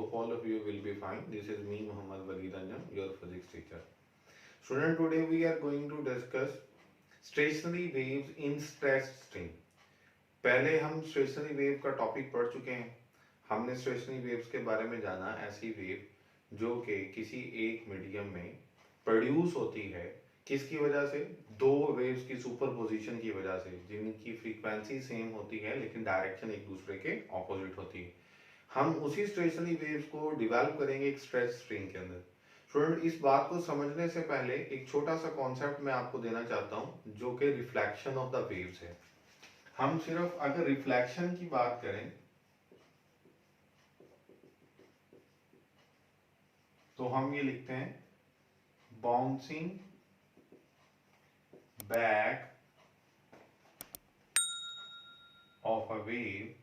Hope all of you will be fine. This is me, Muhammad Wali Ranjan, your physics teacher. Student, today we are going to discuss stationary waves in stressed stream. पहले हम stationary wave का topic पढ़ चुके हैं. हमने stationery waves के बारे में जाना, ऐसी वेव जो कि किसी एक मीडियम में प्रोड्यूस होती है. किसकी वजह से? दो वेव्स की सुपरपोजिशन की वजह से, जिनकी फ्रीक्वेंसी सेम होती है लेकिन डायरेक्शन एक दूसरे के ऑपोजिट होती है. हम उसी स्टेशनरी वेव्स को डेवलप करेंगे एक स्ट्रेच स्ट्रिंग के अंदर. स्टूडेंट, इस बात को समझने से पहले एक छोटा सा कॉन्सेप्ट मैं आपको देना चाहता हूं, जो कि रिफ्लेक्शन ऑफ द वेव्स है. हम सिर्फ अगर रिफ्लेक्शन की बात करें तो हम ये लिखते हैं bouncing back of a wave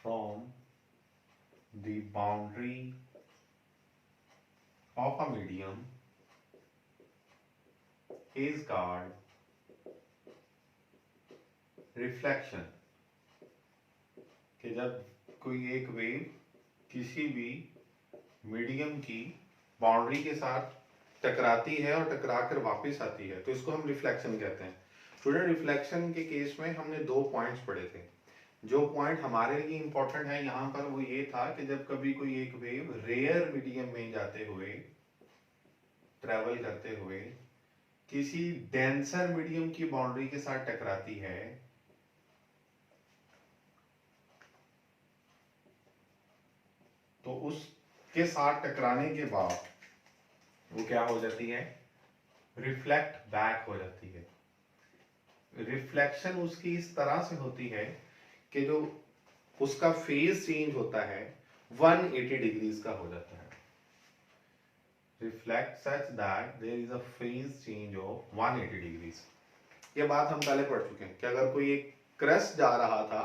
from the boundary of a medium is called reflection. कि जब कोई एक वेव किसी भी मीडियम की बाउंड्री के साथ टकराती है और टकराकर वापस आती है तो इसको हम रिफ्लेक्शन कहते हैं. स्टूडेंट, रिफ्लेक्शन के केस में हमने दो पॉइंट्स पढ़े थे. जो पॉइंट हमारे लिए इंपॉर्टेंट है यहाँ पर वो ये था कि जब कभी कोई एक वेव रेयर मीडियम में जाते हुए, ट्रेवल करते हुए किसी डेंसर मीडियम की बाउंड्री के साथ टकराती है तो उसके साथ टकराने के बाद वो क्या हो जाती है? रिफ्लेक्ट बैक हो जाती है. रिफ्लेक्शन उसकी इस तरह से होती है कि जो उसका फेज चेंज होता है 180 डिग्रीज का हो जाता है. Reflect such that there is a phase change of 180 degrees. ये बात हम पहले पढ़ चुके हैं कि अगर कोई एक क्रस्ट जा रहा था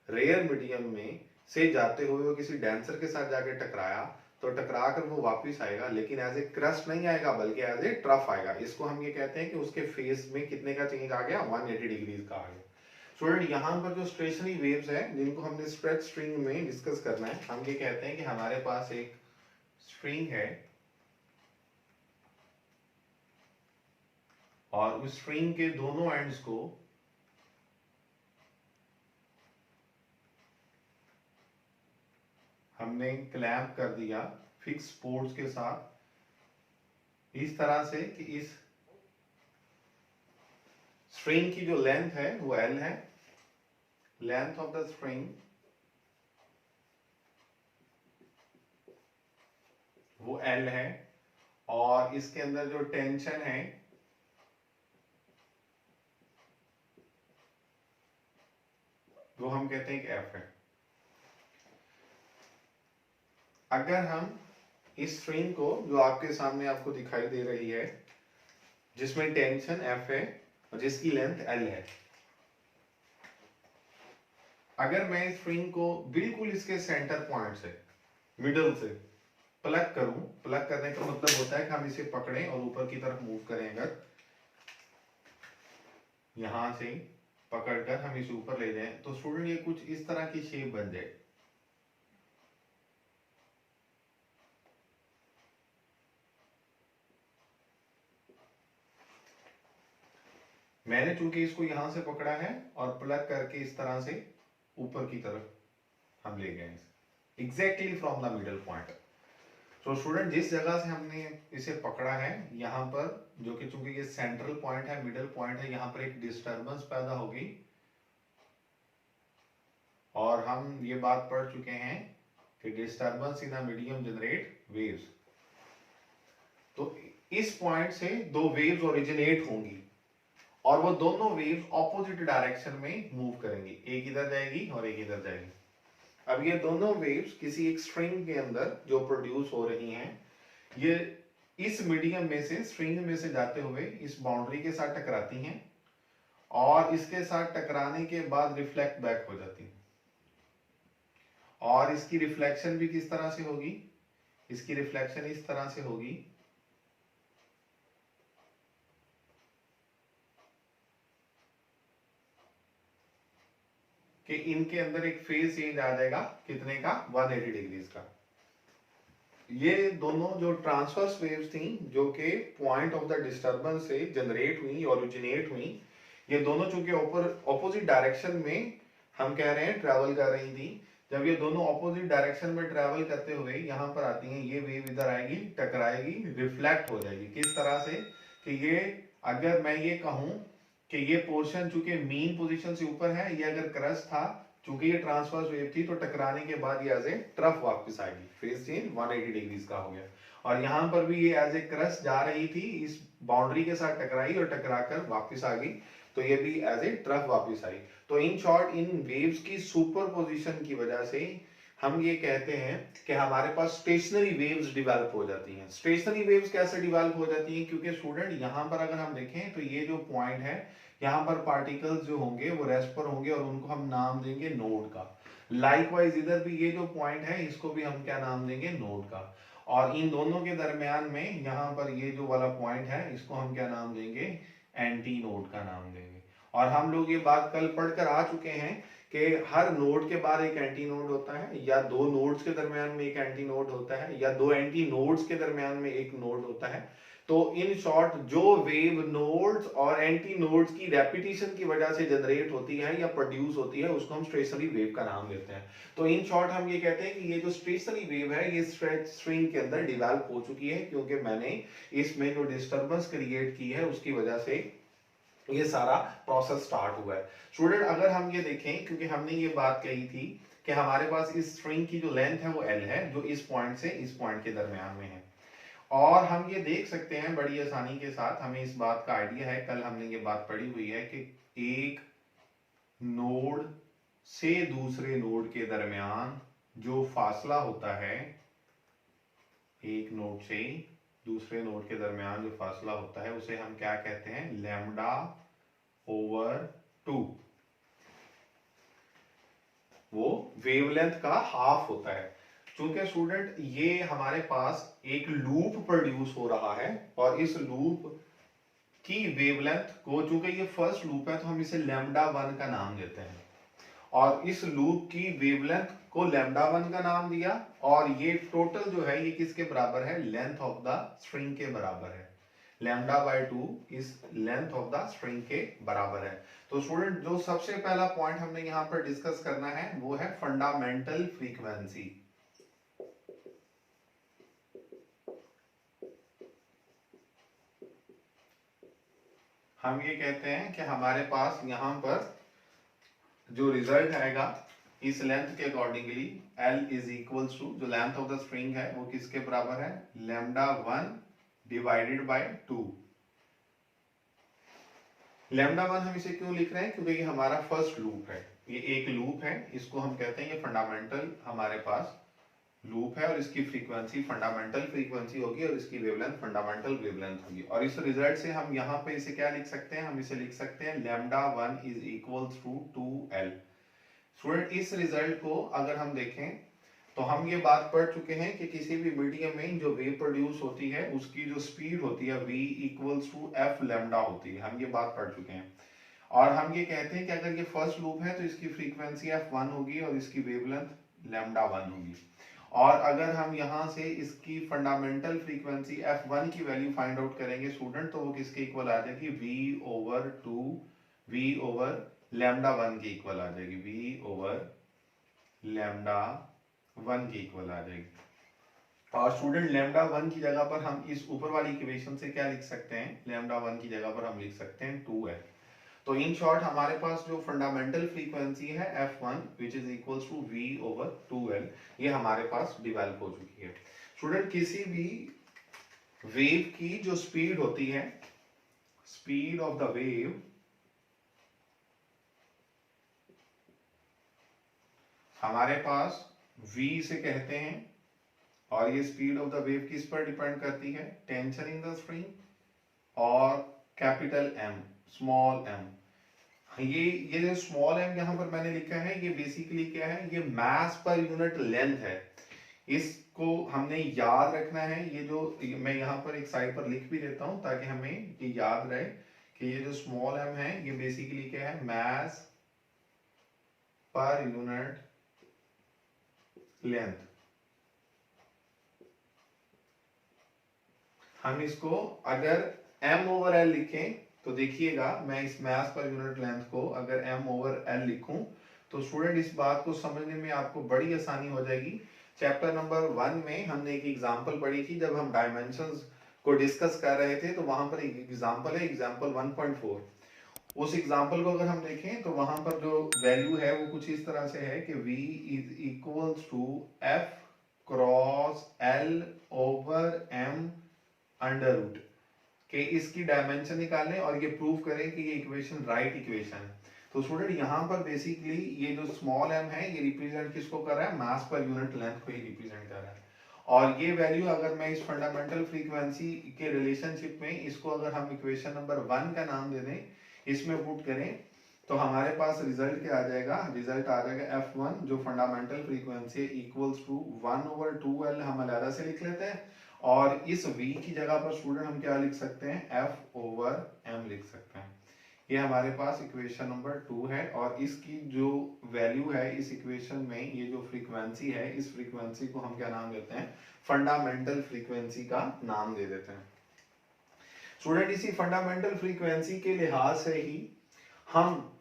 रेयर मीडियम में से जाते हुए वो किसी डेंसर के साथ जाके टकराया तो टकरा कर वो वापस आएगा, लेकिन एज ए क्रस्ट नहीं आएगा बल्कि एज ए ट्रफ आएगा. इसको हम ये कहते हैं कि उसके फेज में कितने का चेंज आ गया? 180 डिग्रीज का आ गया. स्टूडेंट, यहाँ पर जो स्टेशनरी वेव्स है जिनको हमने स्ट्रेच स्ट्रिंग में डिस्कस करना है, हम ये कहते हैं कि हमारे पास एक स्ट्रिंग है और उस स्ट्रिंग के दोनों एंड्स को हमने क्लैंप कर दिया फिक्स पोर्ट्स के साथ इस तरह से कि इस स्ट्रिंग की जो लेंथ है वो L है. लेंथ ऑफ द स्ट्रिंग वो L है और इसके अंदर जो टेंशन है वो हम कहते हैं कि F है. अगर हम इस स्ट्रिंग को जो आपके सामने आपको दिखाई दे रही है जिसमें टेंशन F है और जिसकी लेंथ L है, अगर मैं इस स्ट्रिंग को बिल्कुल इसके सेंटर पॉइंट से, मिडल से प्लग करूं, प्लग करने का मतलब होता है कि हम इसे पकड़ें और ऊपर की तरफ मूव करें. अगर यहां से पकड़कर हम इसे ऊपर ले जाएं तो स्टूडेंट ये कुछ इस तरह की शेप बन जाए. मैंने चूंकि इसको यहां से पकड़ा है और प्लग करके इस तरह से ऊपर की तरफ हम ले गए exactly from the middle point. तो स्टूडेंट, जिस जगह से हमने इसे पकड़ा है यहाँ पर, जो कि चूंकि ये सेंट्रल पॉइंट है, मिडल पॉइंट है, यहाँ पर एक डिस्टर्बेंस पैदा होगी और हम ये बात पढ़ चुके हैं कि disturbance in a medium generate waves. तो इस पॉइंट से दो वेव्स ओरिजिनेट होंगी और वो दोनों वेव्स ऑपोजिट डायरेक्शन में मूव करेंगी. एक इधर जाएगी और एक इधर जाएगी. अब ये दोनों वेव्स किसी एक स्ट्रिंग के अंदर जो प्रोड्यूस हो रही हैं, ये इस मीडियम में से, स्ट्रिंग में से जाते हुए इस बाउंड्री के साथ टकराती हैं और इसके साथ टकराने के बाद रिफ्लेक्ट बैक हो जाती हैं. और इसकी रिफ्लेक्शन भी किस तरह से होगी? इसकी रिफ्लेक्शन इस तरह से होगी कि इनके अंदर एक फेज चेंज आ जाएगा कितने का, 180 डिग्रीज का। ये दोनों जो ट्रांसवर्स वेव्स थी जो कि पॉइंट ऑफ द डिस्टरबेंस से जनरेट हुई, ओरिजिनेट हुई, ये दोनों चूंकि ऑपोजिट डायरेक्शन में हम कह रहे हैं ट्रैवल कर रही थी, जब ये दोनों ऑपोजिट डायरेक्शन में ट्रैवल करते हुए यहाँ पर आती हैं, ये वेव इधर आएगी, टकराएगी, रिफ्लेक्ट हो जाएगी। किस तरह से कि ये, अगर मैं ये कहूं कि ये पोर्शन चूंकि मीन पोजीशन से ऊपर है, ये अगर क्रस्ट था, चूंकि ये ट्रांसवर्स वेव थी, तो टकराने के बाद ये एज ए ट्रफ वापस आएगी, फेज चेंज 180 डिग्रीज का हो गया। और यहाँ पर भी ये एज ए क्रस्ट जा रही थी, इस बाउंड्री के साथ टकराई और टकराकर वापस आ गई, तो ये भी एज ए ट्रफ वापस आई। तो इन शॉर्ट इन वेव्स की सुपरपोजिशन की वजह से हम ये कहते हैं कि हमारे पास स्टेशनरी वेव्स डिवेलप हो जाती हैं। स्टेशनरी वेव्स कैसे डिवेलप हो जाती हैं, क्योंकि स्टूडेंट यहाँ पर अगर हम देखें तो ये जो पॉइंट है, यहाँ पर पार्टिकल्स जो होंगे वो रेस्ट पर होंगे और उनको हम नाम देंगे नोड का। लाइकवाइज इधर भी ये जो पॉइंट है, इसको भी हम क्या नाम देंगे, नोड का। और इन दोनों के दरमियान में यहाँ पर ये जो वाला पॉइंट है, इसको हम क्या नाम देंगे, एंटी नोड का नाम देंगे। और हम लोग ये बात कल पढ़कर आ चुके हैं कि हर नोड के बाद एक एंटी नोड होता है, या दो नोड्स के दरमियान में एक एंटी नोड होता है, या दो एंटी नोड्स के दरमियान में एक नोड होता है। तो इन शॉर्ट जो वेव नोड्स और एंटी नोड्स की रेपिटेशन की वजह से जनरेट होती है या प्रोड्यूस होती है, उसको हम स्टेशनरी वेव का नाम देते हैं। तो इन शॉर्ट हम ये कहते हैं कि ये जो स्टेशनरी वेव है, ये स्ट्रेच स्ट्रिंग के अंदर डिवेलप हो चुकी है, क्योंकि मैंने इसमें जो डिस्टर्बेंस क्रिएट की है उसकी वजह से ये सारा प्रोसेस स्टार्ट हुआ है। स्टूडेंट अगर हम ये देखें, क्योंकि हमने ये बात कही थी कि हमारे पास इस स्ट्रिंग की जो लेंथ है वो एल है, जो इस पॉइंट से इस पॉइंट के दरमियान में है। और हम ये देख सकते हैं बड़ी आसानी के साथ, हमें इस बात का आइडिया है, कल हमने ये बात पढ़ी हुई है कि एक नोड से दूसरे नोड के दरमियान जो फासला होता है, एक नोड से दूसरे नोड के दरमियान जो फासला होता है, उसे हम क्या कहते हैं, लैम्डा ओवर 2। वो वेवलेंथ का हाफ होता है। चूंकि स्टूडेंट ये हमारे पास एक लूप प्रोड्यूस हो रहा है, और इस लूप की वेवलेंथ को, चूंकि ये फर्स्ट लूप है, तो हम इसे लैम्डा 1 का नाम देते हैं। और इस लूप की वेवलेंथ को लैम्डा 1 का नाम दिया, और ये टोटल जो है ये किसके बराबर है, लेंथ ऑफ द स्ट्रिंग के बराबर है। लैम्डा बाय 2 इस लेंथ ऑफ द स्ट्रिंग के बराबर है। तो स्टूडेंट जो सबसे पहला पॉइंट हमने यहाँ पर डिस्कस करना है वो है फंडामेंटल फ्रीक्वेंसी। हम ये कहते हैं कि हमारे पास यहाँ पर जो रिजल्ट आएगा इस लेंथ के accordingly, L is equal to, जो लेंथ ऑफ द स्ट्रिंग है वो किसके बराबर है, लैम्डा 1 डिवाइडेड बाय 2। लैम्डा 1 हम इसे क्यों लिख रहे हैं, क्योंकि ये हमारा फर्स्ट लूप है, ये एक लूप है, इसको हम कहते हैं ये फंडामेंटल हमारे पास लूप है, और इसकी फ्रीक्वेंसी फंडामेंटल फ्रीक्वेंसी होगी, और इसकी वेवलेंथ फंडामेंटल वेवलेंथ होगी। और इस रिजल्ट से हम यहाँ पे इसे क्या लिख सकते हैं, हम इसे लिख सकते हैं lambda 1 is equal to 2L। Student इस रिजल्ट को अगर हम देखें तो हम ये बात पढ़ चुके हैं कि किसी भी मीडियम में जो वेव प्रोड्यूस होती है उसकी जो स्पीड होती है v equals to f lambda होती है, हम ये बात पढ़ चुके हैं। और हम ये कहते हैं कि अगर ये फर्स्ट लूप है तो इसकी फ्रीक्वेंसी f1 होगी और इसकी वेवलेंथ लैम्डा 1 होगी। और अगर हम यहाँ से इसकी फंडामेंटल फ्रीक्वेंसी f1 की वैल्यू फाइंड आउट करेंगे स्टूडेंट, तो वो किसके इक्वल आ जाएगी, v over 2 v over lambda 1 की इक्वल आ जाएगी, v ओवर लैम्डा 1 की इक्वल आ जाएगी। और स्टूडेंट लैम्डा 1 की जगह पर हम इस ऊपर वाली इक्वेशन से क्या लिख सकते हैं, लैम्डा 1 की जगह पर हम लिख सकते हैं 2L। तो इन शॉर्ट हमारे पास जो फंडामेंटल फ्रीक्वेंसी है f1 which is equals to v over 2L, ये हमारे पास डिवेलप हो चुकी है। स्टूडेंट किसी भी वेव की जो स्पीड होती है, स्पीड ऑफ द वेव, हमारे पास v से कहते हैं, और ये स्पीड ऑफ द वेव किस पर डिपेंड करती है, टेंशन इन द स्प्रिंग और कैपिटल M स्मॉल m। ये जो स्मॉल m यहाँ पर मैंने लिखा है, ये बेसिकली क्या है, ये मास पर यूनिट लेंथ है। इसको हमने याद रखना है, ये जो मैं यहाँ पर एक साइड पर लिख भी देता हूँ ताकि हमें ये याद रहे कि ये जो स्मॉल m है ये बेसिकली क्या है, मास पर यूनिट लेंथ। हम इसको अगर m ओवर l लिखें तो देखिएगा, मैं इस मास पर यूनिट लेंथ को अगर m ओवर l लिखूं तो स्टूडेंट इस बात को समझने में आपको बड़ी आसानी हो जाएगी। चैप्टर नंबर 1 में हमने एक एग्जांपल पढ़ी थी, जब हम डायमेंशंस को डिस्कस कर रहे थे, तो वहां पर एक एग्जांपल है, एग्जांपल 1.4। उस एग्जांपल को अगर हम देखें तो वहां पर जो वैल्यू है वो कुछ इस तरह से है कि v is equals to f cross l over m under root के इसकी डायमेंशन निकालें और ये प्रूव करें कि ये इक्वेशन राइट इक्वेशन है। तो स्टूडेंट यहाँ पर बेसिकली ये जो स्मॉल m है ये रिप्रेजेंट किसको कर रहा है, मास पर यूनिट लेंथ को ही रिप्रेजेंट कर रहा है। और ये वैल्यू अगर मैं इस फंडामेंटल फ्रीक्वेंसी के रिलेशनशिप में इसको अगर हम इक्वेशन नंबर 1 का नाम दे दें, इसमें पुट करें तो हमारे पास रिजल्ट क्या आ जाएगा, रिजल्ट आ जाएगा f1 जो fundamental frequency equals to 1 over 2l हम अलग से लिख लेते हैं, और इस v की जगह पर स्टूडेंट हम क्या लिख सकते हैं, f ओवर m लिख सकते हैं। ये हमारे पास इक्वेशन नंबर 2 है, और इसकी जो वैल्यू है इस इक्वेशन में, ये जो फ्रीक्वेंसी है इस फ्रीक्वेंसी को हम क्या नाम देते हैं, फंडामेंटल फ्रीक्वेंसी का नाम दे देते हैं। स्टूडेंट इसी फंडामेंटल फ्रीक्वेंसी के लिहाज से ही हम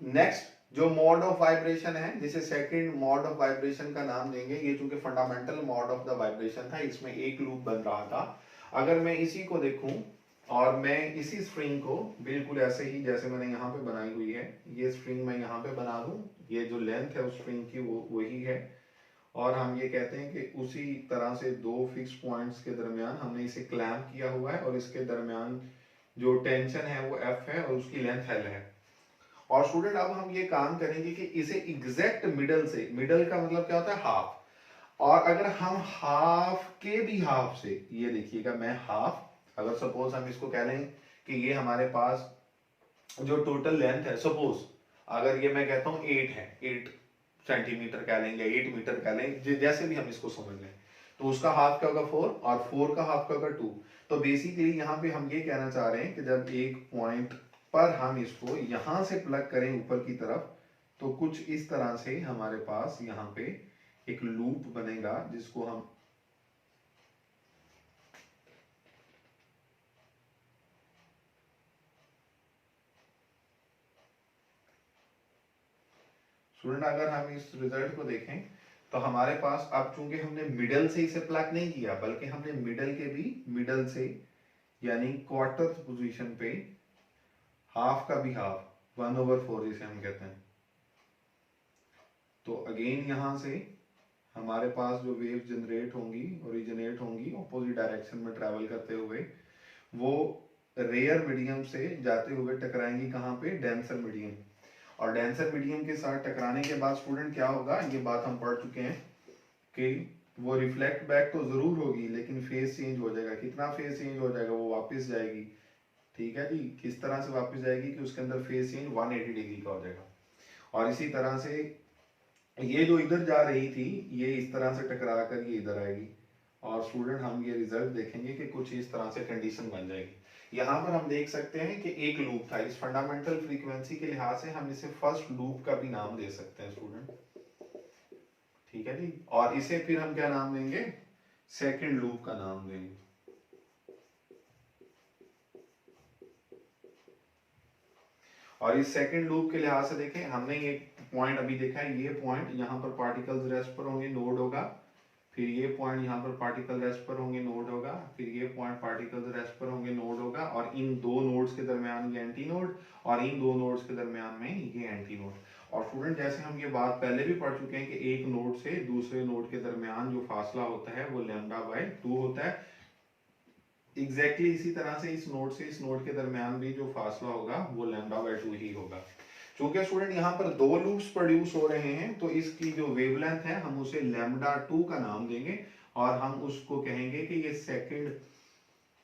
नेक्स्ट जो मोड ऑफ वाइब्रेशन है, जिसे सेकंड मोड ऑफ वाइब्रेशन का नाम देंगे। ये चूंकि fundamental mode of the vibration था, इसमें एक लूप बन रहा था। अगर मैं इसी को देखूं और मैं इसी स्ट्रिंग को बिल्कुल ऐसे ही जैसे मैंने यहाँ पे बनाई हुई है, ये स्ट्रिंग मैं यहाँ पे बना दूं, ये जो लेंथ है उस स्ट्रिंग की वो वही है, और हम ये कहते हैं कि उसी तरह से दो फिक्स पॉइंट्स के दरमियान हमने इसे क्लैंप किया हुआ है, और इसके दरमियान जो टेंशन है वो F है और उसकी लेंथ L है। और स्टूडेंट अब हम ये काम करेंगे कि इसे एग्जैक्ट मिडल से, मिडल का मतलब क्या होता है, हाफ, और अगर हम हाफ के भी हाफ से, ये देखिएगा मैं हाफ, अगर सपोज हम इसको कह लें कि ये हमारे पास जो टोटल लेंथ है, सपोज अगर ये मैं कहता हूं 8 है, 8 सेंटीमीटर कह लेंगे, 8 मीटर कह लें, जैसे भी हम इसको समझ लें, तो उसका हाफ क्या होगा 4, और 4 का हाफ क्या होगा 2। तो बेसिकली यहाँ पे हम ये कहना चाह रहे हैं कि जब एक पॉइंट पर हम इसको यहां से प्लग करें ऊपर की तरफ, तो कुछ इस तरह से हमारे पास यहाँ पे एक लूप बनेगा, जिसको हम स्टूडेंट अगर हम इस रिजल्ट को देखें तो हमारे पास, अब चूंकि हमने मिडल से इसे प्लग नहीं किया, बल्कि हमने मिडल के भी, मिडल से यानी क्वार्टर पोजीशन पे हाफ का भी हाफ, 1 ओवर 4 जिसे हम कहते हैं, तो अगेन यहां से हमारे पास जो वेव जनरेट होंगी, ओरिजिनेट होंगी ऑपोजिट डायरेक्शन में ट्रैवल करते हुए, वो रेयर मीडियम से जाते हुए टकराएंगी कहाँ पे, डेंसर मीडियम, और डेंसर मीडियम के साथ टकराने के बाद स्टूडेंट क्या होगा, ये बात हम पढ़ चुके हैं कि वो रिफ्लेक्ट बैक तो जरूर होगी, लेकिन फेज चेंज हो जाएगा। कितना फेज चेंज हो जाएगा, वो वापस जाएगी, ठीक है जी, किस तरह से वापस जाएगी कि उसके अंदर फेज चेंज 180 डिग्री का हो जाएगा। और इसी तरह से ये जो इधर जा रही थी, ये इस तरह से टकरा कर ये इधर आएगी, और स्टूडेंट हम ये रिजल्ट देखेंगे कि कुछ इस तरह से कंडीशन बन जाएगी। यहाँ पर हम देख सकते हैं कि एक लूप था, इस फंडामेंटल फ्रीक्वेंसी के लिहाज से हम इसे फर्स्ट लूप का भी नाम दे सकते हैं स्टूडेंट, ठीक है जी, और इसे फिर हम क्या नाम देंगे, सेकंड लूप का नाम देंगे। और इस सेकंड लूप के लिहाज से देखें, हमने ये पॉइंट अभी देखा है, ये पॉइंट यहाँ पर पार्टिकल्स रेस्ट पर होंगे, नोड होगा, फिर ये पॉइंट यहाँ पर पार्टिकल रेस्ट पर होंगे, नोड होगा, फिर ये पॉइंट पार्टिकल्स रेस्ट पर होंगे, नोड होगा, और इन दो नोड्स के दरमियान ये एंटी नोड, और इन दो नोड्स के दरमियान में ये एंटी नोड। और स्टूडेंट जैसे हम ये बात पहले भी पढ़ चुके हैं कि एक नोड से दूसरे नोड के दरमियान जो फासला होता है वो λ/2 होता है। एग्जैक्टली इसी तरह से इस नोड से इस नोड के दरमियान भी जो फासला होगा वो λ/2 ही होगा। चूंकि स्टूडेंट यहाँ पर दो लूप्स प्रोड्यूस हो रहे हैं, तो इसकी जो वेवलेंथ है हम उसे λ2 का नाम देंगे, और हम उसको कहेंगे कि ये सेकंड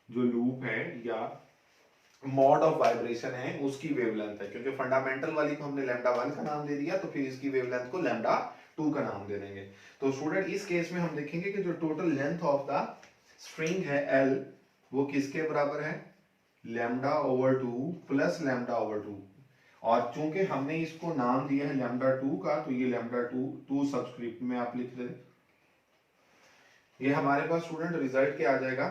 जो लूप है या मोड ऑफ वाइब्रेशन है उसकी वेवलेंथ है, क्योंकि फंडामेंटल वाली को हमने λ1 का नाम दे दिया, तो फिर इसकी वेवलेंथ को λ2 का नाम दे देंगे। तो स्टूडेंट इस केस में हम देखेंगे कि जो total length of the string है L, वो किसके बराबर है, λ/2 प्लस λ/2, और चूंकि हमने इसको नाम दिया है लैम्डा 2 का, तो ये लैम्डा 2 सब्सक्रिप्ट में आप लिख दें। ये हमारे पास स्टूडेंट रिजल्ट क्या आ जाएगा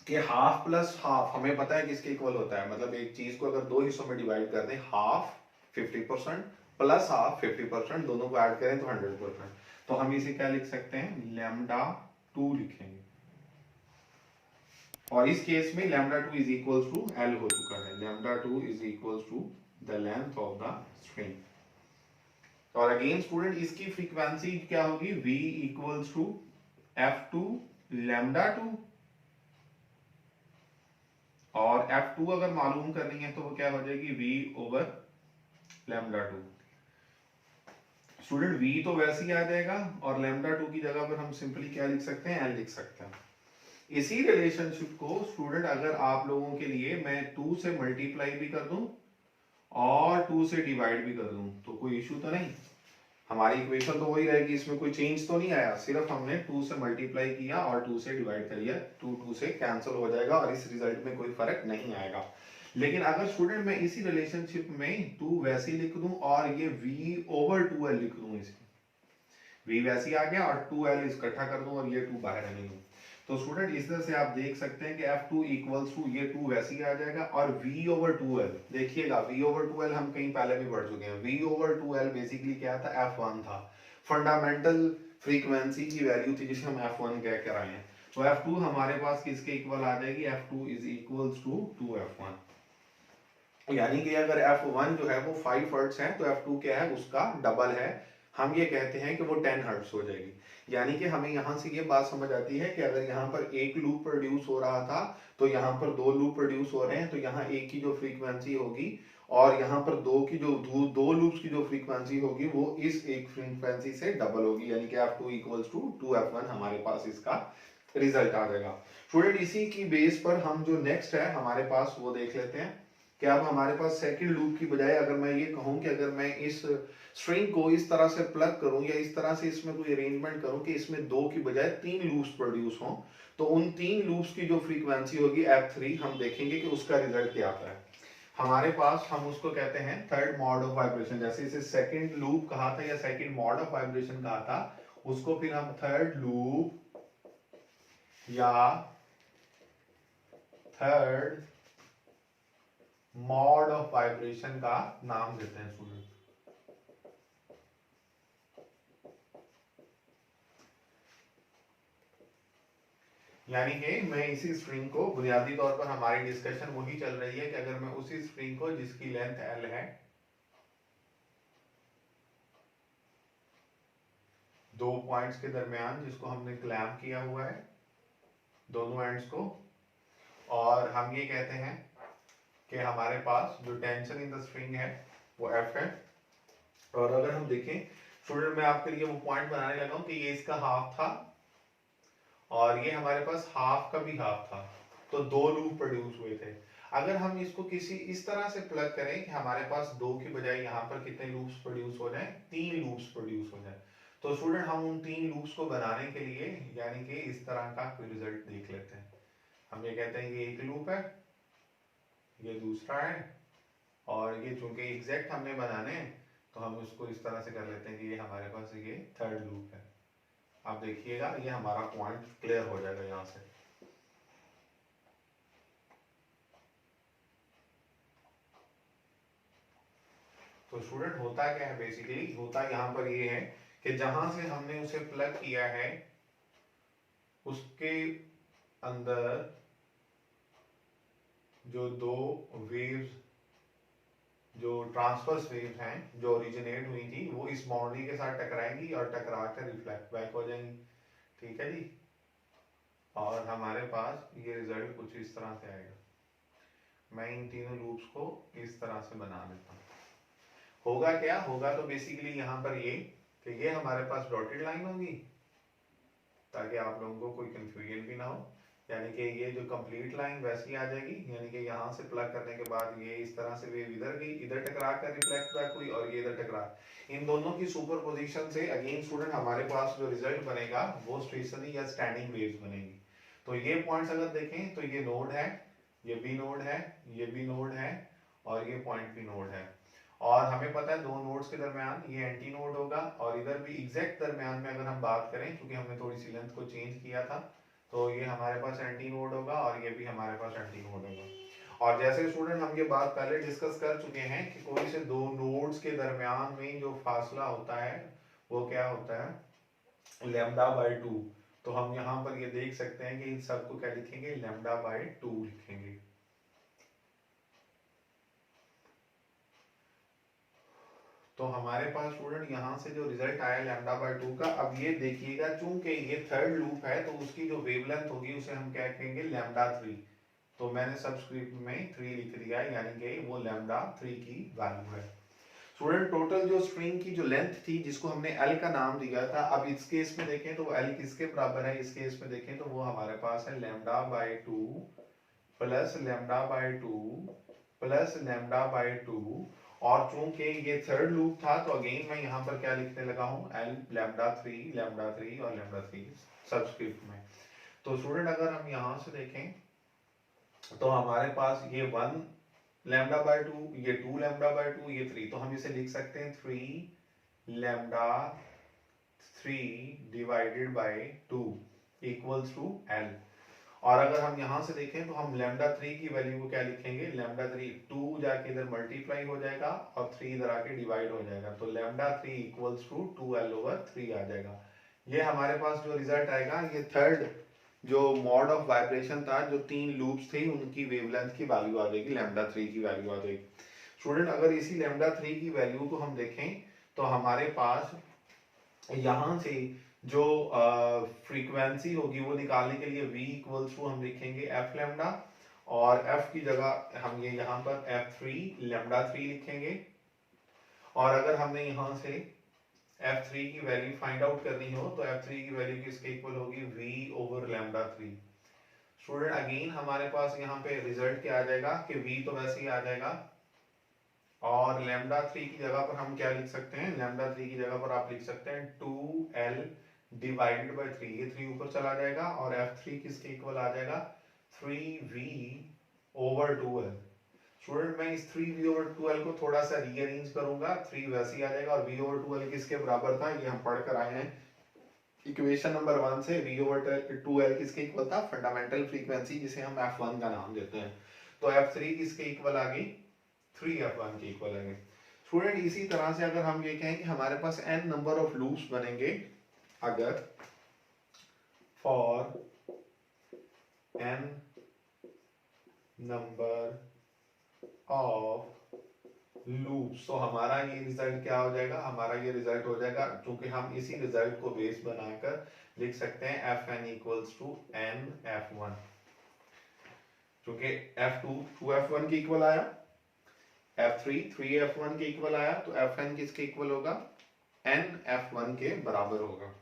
कि हाफ प्लस हाफ हमें पता है किसके इक्वल होता है, मतलब एक चीज को अगर दो हिस्सों में डिवाइड कर दें, हाफ 50% प्लस हाफ 50%, दोनों को ऐड करें तो 100%। तो हम इसे क्या लिख सकते हैं, लैम्डा 2 लिखेंगे। और इस केस में lambda 2 is equal to L हो चुका है, lambda 2 is equal to the length of the string. और अगेन स्टूडेंट इसकी फ्रीक्वेंसी क्या होगी, v equals to f2 lambda 2, और f2 अगर मालूम करनी है तो वो क्या हो जाएगी, v over lambda 2। Student v तो वैसे ही आ जाएगा, और लैम्डा 2 की जगह पर हम सिंपली क्या लिख सकते हैं, l लिख सकते हैं। इसी रिलेशनशिप को स्टूडेंट अगर आप लोगों के लिए मैं 2 से मल्टीप्लाई भी कर दूं और 2 से डिवाइड भी कर दूं तो कोई इशू तो नहीं, हमारी इक्वेशन तो वही रहेगी, इसमें कोई चेंज तो नहीं आया, सिर्फ हमने 2 से मल्टीप्लाई किया और 2 से डिवाइड कर लिया, 2 से कैंसिल हो जाएगा और इस रिजल्ट में कोई फर्क नहीं आएगा। लेकिन अगर स्टूडेंट मैं इसी रिलेशनशिप में 2 वैसे ही लिख दूं और ये v ओवर 2l लिख दूं, इसकी v वैसे ही आ गया और 2l इकट्ठा कर दूं और ये 2 बाहर है नहीं, तो स्टूडेंट इस तरह से आप देख सकते हैं कि f2 इक्वल्स टू ये 2 वैसे ही आ जाएगा, और v ओवर 2l देखिएगा, v ओवर 2l हम कहीं पहले भी पढ़ चुके हैं, v ओवर 2l बेसिकली क्या था, f1 था, फंडामेंटल फ्रीक्वेंसी की वैल्यू थी जिसे हम f1 कह कर आए हैं। तो f2 हमारे पास किसके इक्वल आ जाएगी, f2 is equals to 2f1, यानी कि अगर f1 जो है वो 5 हर्ट्ज है तो f2 क्या है, उसका डबल है, हम ये कहते हैं कि वो 10 हर्ट्ज हो जाएगी। यानी कि हमें यहां से ये बात समझ आती है कि अगर यहाँ पर एक लूप प्रोड्यूस हो रहा था तो यहाँ पर 2 लूप प्रोड्यूस हो रहे हैं, तो यहाँ एक की जो फ्रीक्वेंसी होगी और यहाँ पर दो लूप्स की जो फ्रीक्वेंसी होगी वो इस एक फ्रीक्वेंसी से डबल होगी, यानी कि f2 इक्वल्स टू 2f1 हमारे पास इसका रिजल्ट आ जाएगा। स्टूडेंट इसी की बेस पर हम जो नेक्स्ट है हमारे पास वो देख लेते हैं कि अब हमारे पास सेकंड लूप की बजाय अगर मैं ये कहूं कि अगर मैं इस स्ट्रिंग को इस तरह से प्लग करूं या इस तरह से इसमें कोई अरेंजमेंट करूं कि इसमें 2 की बजाय 3 लूप्स प्रोड्यूस हों, तो उन 3 लूप्स की जो फ्रीक्वेंसी होगी f3, हम देखेंगे कि उसका रिजल्ट क्या आता है। हमारे पास हम उसको कहते हैं थर्ड मॉड ऑफ वाइब्रेशन, जैसे इसे सेकंड लूप कहा था या सेकंड मॉड ऑफ वाइब्रेशन कहा था, उसको फिर हम थर्ड लूप या थर्ड मॉड ऑफ वाइब्रेशन का नाम देते हैं स्टूडेंट। यानी कि मैं इसी स्ट्रिंग को, बुनियादी तौर पर हमारी डिस्कशन वही चल रही है कि अगर मैं उसी स्ट्रिंग को जिसकी लेंथ l है, दो पॉइंट्स के दरमियान जिसको हमने क्लैम्प किया हुआ है दोनों एंड्स को, और हम ये कहते हैं कि हमारे पास जो टेंशन इन द स्ट्रिंग है वो f है, और अगर हम देखें स्टूडेंट मैं आपके लिए वो पॉइंट बनाने लगा हूं कि ये इसका हाफ था और ये हमारे पास हाफ का भी हाफ था, तो 2 लूप प्रोड्यूस हुए थे। अगर हम इसको किसी इस तरह से प्लग करें कि हमारे पास 2 की बजाय यहाँ पर कितने लूप्स प्रोड्यूस हो जाएं, 3 लूप्स प्रोड्यूस हो जाएं, तो स्टूडेंट हम उन 3 लूप्स को बनाने के लिए यानी कि इस तरह का कोई रिजल्ट देख लेते हैं। हम ये कहते हैं ये एक लूप है, ये दूसरा है, और ये चूंकि एग्जैक्ट हमने बनाने हैं तो हम उसको इस तरह से कर लेते हैं कि ये हमारे पास ये थर्ड लूप है। आप देखिएगा ये हमारा पॉइंट क्लियर हो जाएगा यहां से। तो स्टूडेंट होता क्या है, बेसिकली होता यहाँ पर ये है कि जहां से हमने उसे प्लग किया है उसके अंदर जो 2 वेव्स, जो ट्रांसवर्स वेव्स हैं जो ओरिजिनेट हुई थी वो इस बाउंड्री के साथ टकराएंगी और टकरा कर रिफ्लेक्ट बैक हो जाएंगी, ठीक है जी। और हमारे पास ये रिजल्ट कुछ इस तरह से आएगा। मैं इन तीनों लूप्स को इस तरह से बना देता हूँ। होगा क्या, होगा तो बेसिकली यहाँ पर ये कि ये हमारे पास डॉटेड लाइन होगी ताकि आप लोगों को कोई कंफ्यूजन भी ना हो, यानी कि ये जो कंप्लीट लाइन वैसी आ जाएगी, यानी कि यहाँ से प्लग करने के बाद ये इस तरह से वेव इधर गई, इधर टकरा कर रिफ्लेक्ट बैक हुई और ये इधर टकरा, इन दोनों की सुपरपोजिशन से अगेन स्टूडेंट हमारे पास जो रिजल्ट बनेगा वो स्टेशनरी या स्टैंडिंग वेव्स बनेगी। तो ये पॉइंट्स अगर देखें तो ये नोड है, ये भी नोड है, ये भी नोड है, और ये पॉइंट पी नोड है। और हमें पता है दो नोड्स के दरमियान ये एंटी नोड होगा, और इधर भी एग्जैक्ट दरमियान में अगर हम बात करें, क्योंकि हमने थोड़ी सी लेंथ को चेंज किया था, तो ये हमारे पास एंटी नोड होगा और ये भी हमारे पास एंटी नोड होगा। और जैसे स्टूडेंट हम ये बात पहले डिस्कस कर चुके हैं कि कोई से दो नोड्स के दरमियान में जो फासला होता है वो क्या होता है, लैम्डा बाय 2। तो हम यहाँ पर ये देख सकते हैं कि इन सबको क्या लिखेंगे, लैम्डा बाय 2 लिखेंगे। तो हमारे पास स्टूडेंट यहाँ से जो रिजल्ट आया लैम्डा बाय 2 का, अब ये देखिएगा चूंकि ये थर्ड लूप है तो उसकी जो वेवलेंथ होगी उसे हम क्या कहेंगे, लैम्डा 3। तो मैंने सबस्क्रिप्ट में 3 लिख दिया, यानी कि वो लैम्डा 3 की वैल्यू है। स्टूडेंट टोटल जो स्ट्रिंग की जो लेंथ थी जिसको हमने एल का नाम दिया था, अब इस केस में देखें तो एल किसके बराबर है, इस केस में देखें तो वो हमारे पास है lambda by 2 plus lambda by 2 plus lambda by 2। और चूंकि ये थर्ड लूप था तो अगेन मैं यहाँ पर क्या लिखने लगा हूँ, एल लैम्डा 3 और लैम्डा 3 सबस्क्रिप्ट में। तो स्टूडेंट अगर हम यहाँ से देखें तो हमारे पास ये 1 लैम्डा बाय 2, ये 2 लैम्डा बाय 2, ये 3। तो हम इसे लिख सकते हैं 3 lambda 3 divided by 2 equals to L. और अगर हम यहाँ से देखें तो हम लैम्डा 3 की वैल्यू को क्या लिखेंगे, लैम्डा 3 2 जाके इधर मल्टीप्लाई हो जाएगा और 3 इधर आके डिवाइड हो जाएगा, तो लैम्डा 3 इक्वल्स टू 2l/3 आ जाएगा। ये हमारे पास जो रिजल्ट आएगा, ये थर्ड जो मॉड ऑफ वाइब्रेशन था, जो 3 लूप्स थे उनकी वेवलेंथ की वैल्यू आ जाएगी, लैम्डा 3 की वैल्यू आ जाएगी। स्टूडेंट अगर इसी लैम्डा 3 की वैल्यू को हम देखें तो हमारे पास यहाँ से जो फ्रीक्वेंसी होगी वो निकालने के लिए v इक्वल्स टू हम लिखेंगे f लैम्डा, और f की जगह हम ये यहाँ पर f3 लैम्डा 3 लिखेंगे। और अगर हमने यहाँ से f3 की वैल्यू फाइंड आउट करनी हो तो f3 की वैल्यू किसके इक्वल होगी, v लैम्डा 3। स्टूडेंट अगेन हमारे पास यहाँ पे रिजल्ट क्या आ जाएगा कि v तो वैसे ही आ जाएगा, और लैम्डा 3 की जगह पर हम क्या लिख सकते हैं, लैम्डा 3 की जगह पर आप लिख सकते हैं 2l डिवाइडेड बाय 3। ये 3 ऊपर चला जाएगा और f3 किसके इक्वल आ जाएगा, 3v/2l। स्टूडेंट मैं इस 3v/2l को थोड़ा सा रीअरेंज करूंगा, 3 वैसे ही आ जाएगा और v/2l किसके बराबर था, ये हम पढ़कर आए हैं इक्वेशन नंबर 1 से। v/2l किसके इक्वल था, फंडामेंटल फ्रीक्वेंसी जिसे हम f1 का नाम देते हैं। तो f3 किसके इक्वल आ गई, 3f1 के इक्वल आएंगे। स्टूडेंट इसी तरह से अगर हम ये कहें कि हमारे पास n नंबर ऑफ लूप्स बनेंगे, अगर for n number of loops, तो हमारा ये रिजल्ट क्या हो जाएगा, हमारा ये रिजल्ट हो जाएगा, क्योंकि हम इसी रिजल्ट को बेस बनाकर लिख सकते हैं fn इक्वल्स टू nf1, क्योंकि f2 2f1 के इक्वल आया, f3 3f1 के इक्वल आया, तो fn किसके इक्वल होगा, nf1 के बराबर होगा।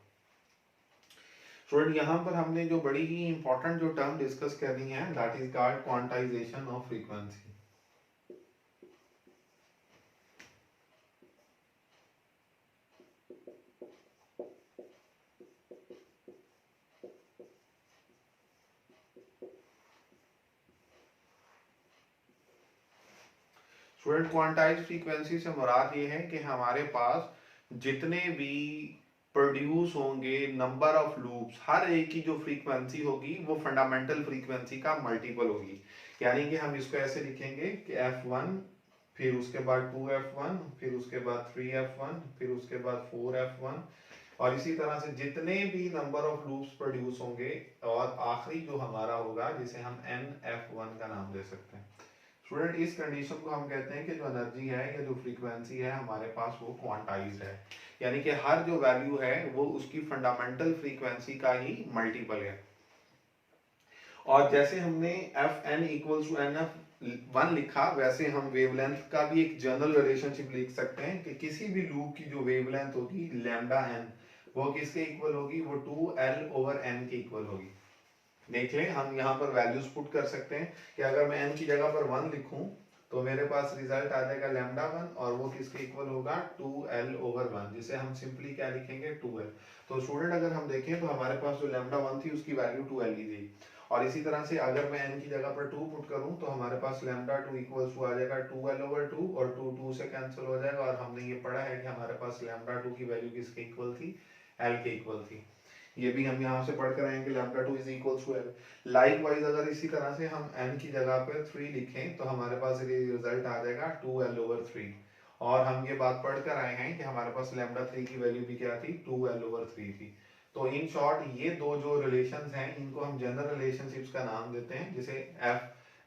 स्टूडेंट यहाँ पर हमने जो बड़ी ही इंपॉर्टेंट जो टर्म डिस्कस करनी है, that is called quantization of frequency. Student quantize frequency से मुराद ये है कि हमारे पास जितने भी प्रोड्यूस होंगे नंबर ऑफ लूप्स, हर एक की जो फ्रीक्वेंसी होगी वो फंडामेंटल फ्रीक्वेंसी का मल्टीपल होगी। यानी कि हम इसको ऐसे लिखेंगे कि f1, फिर उसके बाद 2f1, फिर उसके बाद 3f1, फिर उसके बाद 4f1, और इसी तरह से जितने भी नंबर ऑफ लूप्स प्रोड्यूस होंगे, और आखिरी जो हमारा होगा जिसे हम nf1 का नाम दे सकते हैं। स्टूडेंट इस कंडीशन को हम कहते हैं कि जो एनर्जी है या जो फ्रीक्वेंसी है हमारे पास वो क्वांटाइज है, यानी कि हर जो वैल्यू है वो उसकी फंडामेंटल फ्रीक्वेंसी का ही मल्टीपल है। और जैसे हमने fn इक्वल्स टू nf1 लिखा, वैसे हम वेवलेंथ का भी एक जनरल रिलेशनशिप लिख सकते हैं कि किसी भी लूप की जो वेवलेंथ होगी लैम्डा n, वो किसके इक्वल होगी, वो 2l/n के इक्वल होगी। देख लें, हम यहाँ पर वैल्यूज पुट कर सकते हैं कि अगर मैं n की जगह पर 1 लिखूं तो मेरे पास रिजल्ट आ जाएगा लैम्डा 1, और वो किसके इक्वल होगा, 2l/1, जिसे हम सिंपली क्या लिखेंगे, 2l। तो स्टूडेंट अगर हम देखें तो हमारे पास जो लैम्डा 1 थी उसकी वैल्यू 2l ही थी, और इसी तरह से अगर मैं n की जगह पर 2 पुट करूं तो हमारे पास लैम्डा 2 इक्वल्स टू आ जाएगा 2l/2 और 2 2 से कैंसिल हो जाएगा और हमने ये पढ़ा है कि हमारे पास लैम्डा 2 की वैल्यू किसके इक्वल थी, l के इक्वल थी। ये भी हम यहाँ से पढ़ कर आएंगे lambda 2 is equals to l। Likewise अगर इसी तरह से हम n की जगह पर 3 लिखें तो हमारे पास रिजल्ट आ जाएगा 2l/3 और हम ये बात पढ़ कर आए हैं कि हमारे पास लैम्डा 3 की वैल्यू भी क्या थी, 2l/3 थी। तो इन शॉर्ट ये दो जो रिलेशंस हैं इनको हम जनरल रिलेशनशिप्स का नाम देते हैं, जिसे एफ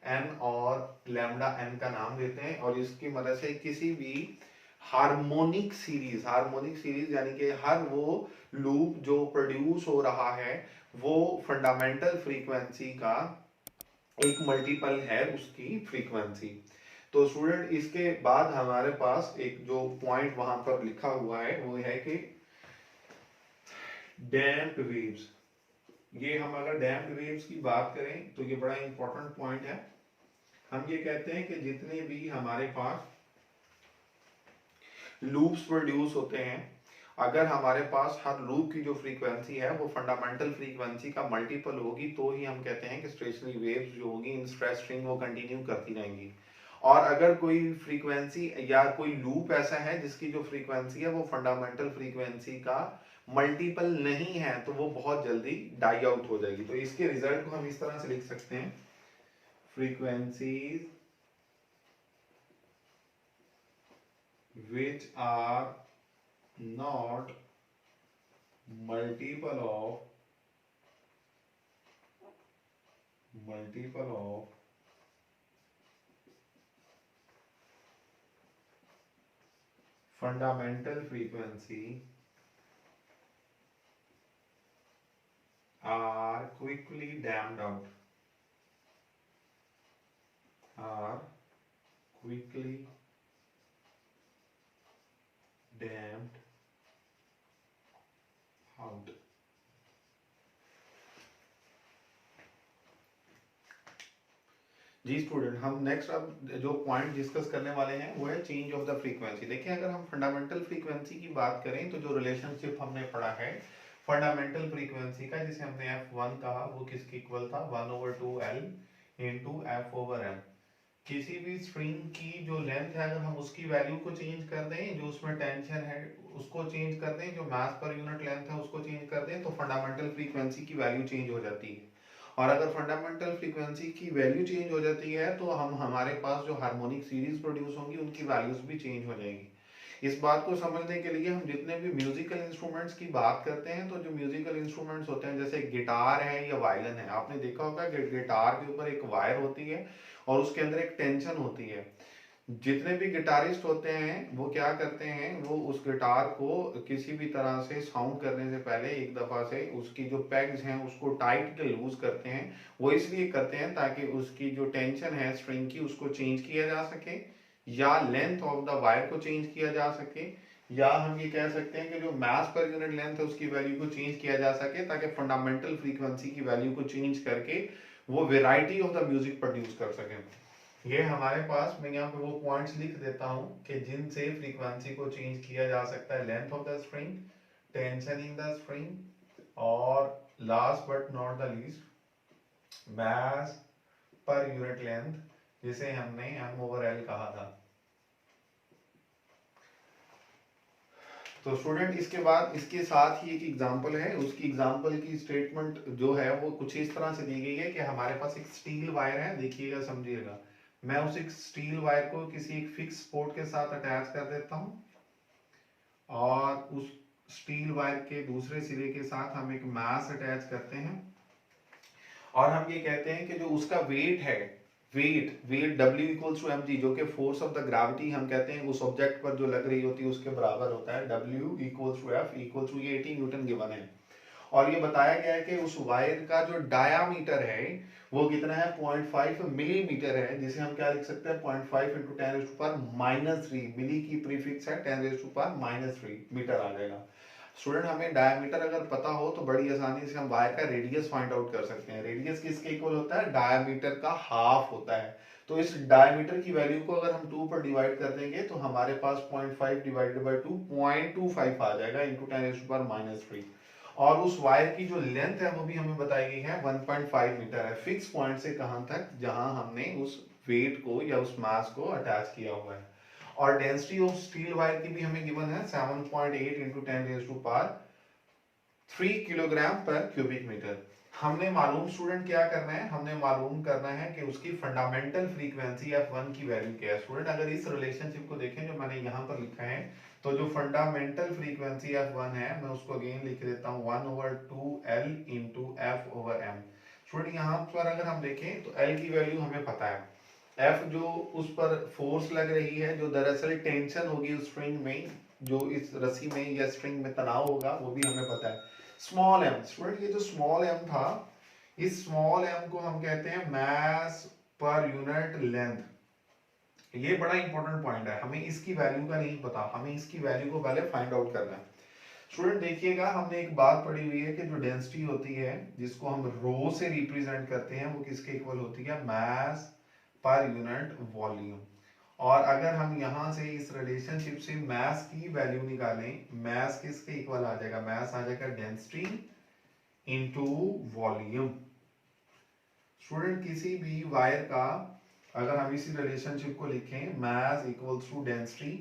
एन और लैम्डा एन का नाम देते हैं। और इसकी मदद से किसी भी हार्मोनिक सीरीज यानी कि हर वो लूप जो प्रोड्यूस हो रहा है वो फंडामेंटल फ्रीक्वेंसी का एक मल्टीपल है उसकी फ्रीक्वेंसी। तो स्टूडेंट इसके बाद हमारे पास एक जो पॉइंट वहां पर लिखा हुआ है वो है कि डैम्प्ड वेव्स। ये हम अगर डैम्प्ड वेव्स की बात करें तो ये बड़ा इंपॉर्टेंट पॉइंट है। हम ये कहते हैं कि जितने भी हमारे पास लूप्स प्रोड्यूस होते हैं, अगर हमारे पास हर लूप की जो फ्रीक्वेंसी है वो फंडामेंटल फ्रीक्वेंसी का मल्टीपल होगी तो ही हम कहते हैं कि स्टेशनरी वेव्स जो होगी इन स्ट्रेस स्ट्रिंग वो कंटिन्यू करती रहेंगी। और अगर कोई फ्रीक्वेंसी या कोई लूप ऐसा है जिसकी जो फ्रीक्वेंसी है वो फंडामेंटल फ्रीक्वेंसी का मल्टीपल नहीं है तो वो बहुत जल्दी डाई आउट हो जाएगी। तो इसके रिजल्ट को हम इस तरह से लिख सकते हैं, frequencies which are not multiple of fundamental frequency are quickly damped out, are quickly damped out। जी स्टूडेंट, हम नेक्स्ट अब जो पॉइंट डिस्कस करने वाले हैं वो है चेंज ऑफ द फ्रीक्वेंसी। देखिए अगर हम फंडामेंटल फ्रीक्वेंसी की बात करें तो जो रिलेशनशिप हमने पढ़ा है फंडामेंटल फ्रीक्वेंसी का, जिसे हमने f1 कहा, वो किसके इक्वल था, 1/2l इंटू f/m। किसी भी स्ट्रिंग की जो लेंथ है अगर हम उसकी वैल्यू को चेंज कर दें, जो उसमें टेंशन है उसको चेंज कर दें, जो मास पर यूनिट लेंथ है उसको चेंज कर दें, तो फंडामेंटल फ्रीक्वेंसी की वैल्यू चेंज हो जाती है। और अगर फंडामेंटल फ्रीक्वेंसी की वैल्यू चेंज हो जाती है तो हम हमारे पास जो हार्मोनिक सीरीज प्रोड्यूस होंगी उनकी वैल्यूज भी चेंज हो जाएंगी। इस बात को समझने के लिए हम जितने भी म्यूजिकल इंस्ट्रूमेंट्स की बात करते हैं तो जो म्यूजिकल इंस्ट्रूमेंट्स होते हैं जैसे गिटार है या वायलिन है, आपने देखा होगा कि गिटार के ऊपर एक वायर होती है और उसके अंदर एक टेंशन होती है। जितने भी गिटारिस्ट होते हैं वो क्या करते हैं, वो उस गिटार को किसी भी तरह से साउंड करने से पहले एक दफा से उसकी जो पेग्स हैं उसको टाइट के लूज करते हैं। वो इसलिए करते हैं ताकि उसकी जो टेंशन है स्ट्रिंग की उसको चेंज किया जा सके, या लेंथ ऑफ द वायर को चेंज किया जा सके, या हम ये कह सकते हैं कि जो मास पर यूनिट लेंथ है उसकी वैल्यू को चेंज किया जा सके ताकि फंडामेंटल फ्रीक्वेंसी की वैल्यू को चेंज करके वो variety of the music produce कर सकें। ये हमारे पास, मैं यहाँ पे वो पॉइंट्स लिख देता हूँ कि जिनसे फ्रीक्वेंसी को चेंज किया जा सकता है, length of the string, tension in the string और last but not the least mass per unit length, जिसे हमने m/l कहा था। तो स्टूडेंट इसके बाद इसके साथ ही एक एग्जांपल है, उसकी एग्जांपल की स्टेटमेंट जो है वो कुछ इस तरह से दी गई है कि हमारे पास एक स्टील वायर है, देखिएगा समझिएगा। मैं उस एक स्टील वायर को किसी एक फिक्स पोर्ट के साथ अटैच कर देता हूं और उस स्टील वायर के दूसरे सिरे के साथ हम एक मास अटैच करते हैं और हम ये कहते हैं कि जो उसका वेट है, weight W equals to mg, जो कि फोर्स ऑफ द ग्रेविटी हम कहते हैं उस ऑब्जेक्ट पर जो लग रही होती है उसके बराबर होता है। W equals to F equals to, ये 18 न्यूटन गिवन है। और ये बताया गया है कि उस वायर का जो डायामीटर है वो कितना है, 0.5 मिलीमीटर है, जिसे हम क्या लिख सकते हैं, 0.5 इंटू 10⁻³ मिली की प्रीफिक्स है, 10⁻³ मीटर आ जाएगा। स्टूडेंट हमें डायमीटर अगर पता हो तो बड़ी आसानी से हम वायर का रेडियस फाइंड आउट कर सकते हैं। रेडियस किसके इक्वल होता है, डायमीटर का हाफ होता है। तो इस डायमीटर की वैल्यू को अगर हम 2 पर डिवाइड कर देंगे तो हमारे पास 0.5 डिवाइडेड बाय 2 0.25 आ जाएगा इंटू 10⁻³ और उस वायर की जो लेंथ है वो भी हमें बताई गई है 1.5 मीटर है, फिक्स पॉइंट से कहां तक, जहां हमने उस वेट को या उस मास को अटैच किया हुआ है। और डेंसिटी ऑफ स्टील वायर की भी हमें गिवन है 7.8 इंटू 10⁻³ किलोग्राम पर क्यूबिक मीटर। हमने मालूम स्टूडेंट क्या करना है, हमने मालूम करना है कि उसकी फंडामेंटल फ्रीक्वेंसी F1 की वैल्यू क्या है। स्टूडेंट अगर इस रिलेशनशिप को देखें जो मैंने यहाँ पर लिखा है, तो जो फंडामेंटल फ्रीक्वेंसी F1 है मैं उसको अगेन लिख देता हूँ 1/2L इंटू F/m। स्टूडेंट यहाँ पर अगर हम देखें तो L की वैल्यू हमें पता है, F जो उस पर फोर्स लग रही है, जो दरअसल टेंशन होगी उस स्ट्रिंग में, जो इस रस्सी में या स्ट्रिंग में तनाव होगा, वो भी हमें पता है। स्मॉल m, स्टूडेंट ये जो स्मॉल m था, इस स्मॉल m को हम कहते हैं मास पर यूनिट लेंथ। ये बड़ा इंपॉर्टेंट पॉइंट है, हमें इसकी वैल्यू का नहीं पता, हमें इसकी वैल्यू को पहले फाइंड आउट करना है। स्टूडेंट देखिएगा हमने एक बात पढ़ी हुई है कि जो डेंसिटी होती है जिसको हम रो से रिप्रेजेंट करते हैं, वो किसके इक्वल होती है, मास पर यूनिट वॉल्यूम। और अगर हम यहां से इस रिलेशनशिप से मास की वैल्यू निकालें, मास किसके इक्वल आ जाएगा, मास आ जाएगा डेंसिटी इनटू वॉल्यूम। स्टूडेंट किसी भी वायर का अगर हम इसी रिलेशनशिप को लिखें, mass equals to density,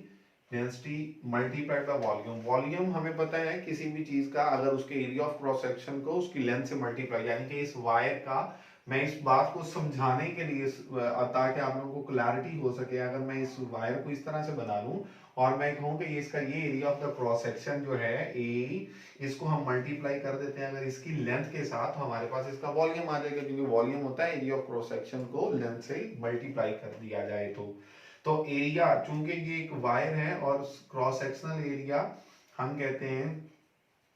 density multiplied by volume. Volume हमें पता है किसी भी चीज का अगर उसके एरिया ऑफ क्रॉस सेक्शन को उसकी लेंथ से मल्टीप्लाई, यानी कि इस वायर का, मैं इस बात को समझाने के लिए ताकि आप लोगों को क्लैरिटी हो सके, अगर मैं इस वायर को इस तरह से बना लूं और मैं कहूं कि इसका ये area of the cross section जो है ए, इसको हम मल्टीप्लाई कर देते हैं अगर इसकी लेंथ के साथ, तो हमारे पास इसका वॉल्यूम आ जाएगा, क्योंकि वॉल्यूम होता है एरिया ऑफ क्रॉस सेक्शन को लेंथ से मल्टीप्लाई कर दिया जाए। तो एरिया, चूंकि ये एक वायर है और क्रॉस सेक्शनल एरिया हम कहते हैं,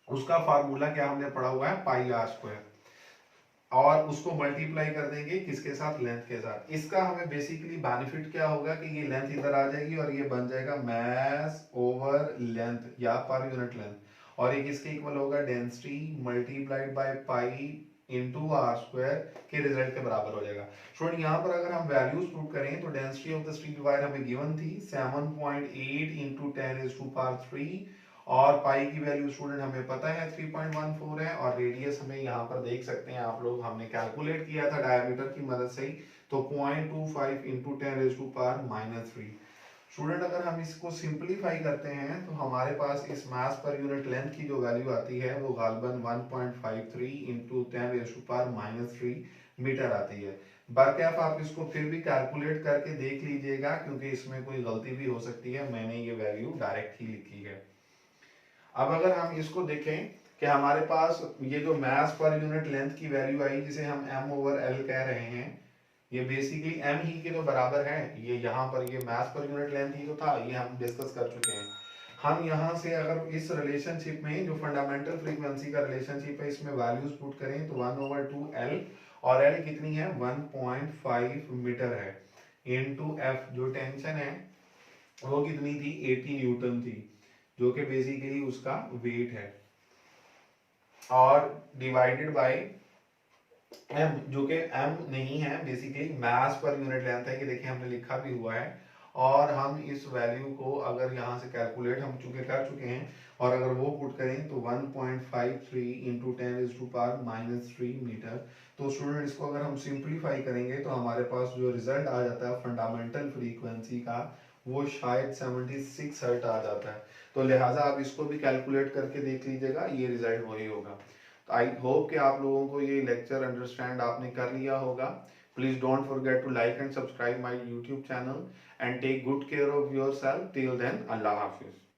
उसका फार्मूला क्या हमने पढ़ा हुआ है, पाई आर स्क्वायर, और उसको मल्टीप्लाई कर देंगे किसके साथ, लेंथ के साथ। इसका हमें बेसिकली बेनिफिट क्या होगा कि ये लेंथ इधर आ जाएगी और ये बन जाएगा मास ओवर लेंथ या पर यूनिट लेंथ, और ये किसके इक्वल होगा, density multiplied by pi into r square के रिजल्ट के बराबर हो जाएगा। स्टूडेंट यहाँ पर अगर हम वैल्यूज पुट करें तो density of the steel wire हमें गिवन थी 7.8 इंटू 10⁻³ और पाई की वैल्यू स्टूडेंट हमें पता है 3.14 है, और रेडियस हमें यहाँ पर देख सकते हैं आप लोग, हमने कैलकुलेट किया था डायमीटर की मदद से ही, तो 0.25 इंटू 10⁻³ स्टूडेंट अगर हम इसको सिंपलीफाई करते हैं तो हमारे पास इस मास पर यूनिट लेंथ की जो वैल्यू आती है वो गालबन 1.53 इंटू 10⁻³ मीटर आती है। बरकैफ आप इसको फिर भी कैलकुलेट करके देख लीजिएगा, क्योंकि इसमें कोई गलती भी हो सकती है, मैंने ये वैल्यू डायरेक्ट ही लिखी है। अब अगर हम इसको देखें कि हमारे पास ये जो मास पर यूनिट लेंथ की वैल्यू आई, जिसे हम m/L कह रहे हैं, ये बेसिकली m ही के तो बराबर है, ये यहाँ पर ये मास पर यूनिट लेंथ ही तो था, ये हम डिस्कस कर चुके हैं। हम यहाँ से अगर इस रिलेशनशिप में जो फंडामेंटल फ्रीक्वेंसी का रिलेशनशिप है इसमें वैल्यूज पुट करें तो 1/2L, और L कितनी है 1.5 मीटर है, इनटू F जो टेंशन है वो कितनी थी 80 न्यूटन थी, जो कि बेसिकली उसका वेट है, और डिवाइडेड बाय m जो कि m नहीं है, basically mass per unit length है, कि देखिए हमने लिखा भी हुआ है। और हम इस वैल्यू को अगर यहाँ से कैलकुलेट हम चूंकि कर चुके हैं, और अगर वो पुट करें तो 1.53 इंटू 10⁻³ मीटर। तो स्टूडेंट इसको अगर हम सिंप्लीफाई करेंगे तो हमारे पास जो रिजल्ट आ जाता है फंडामेंटल फ्रीक्वेंसी का, वो शायद 76 हर्ट आ जाता है। तो लिहाजा आप इसको भी कैलकुलेट करके देख लीजिएगा, ये रिजल्ट वही होगा। तो आई होप कि आप लोगों को ये लेक्चर अंडरस्टैंड आपने कर लिया होगा। Please don't forget to like and subscribe my YouTube channel and take good care of yourself. Till then, Allah Hafiz.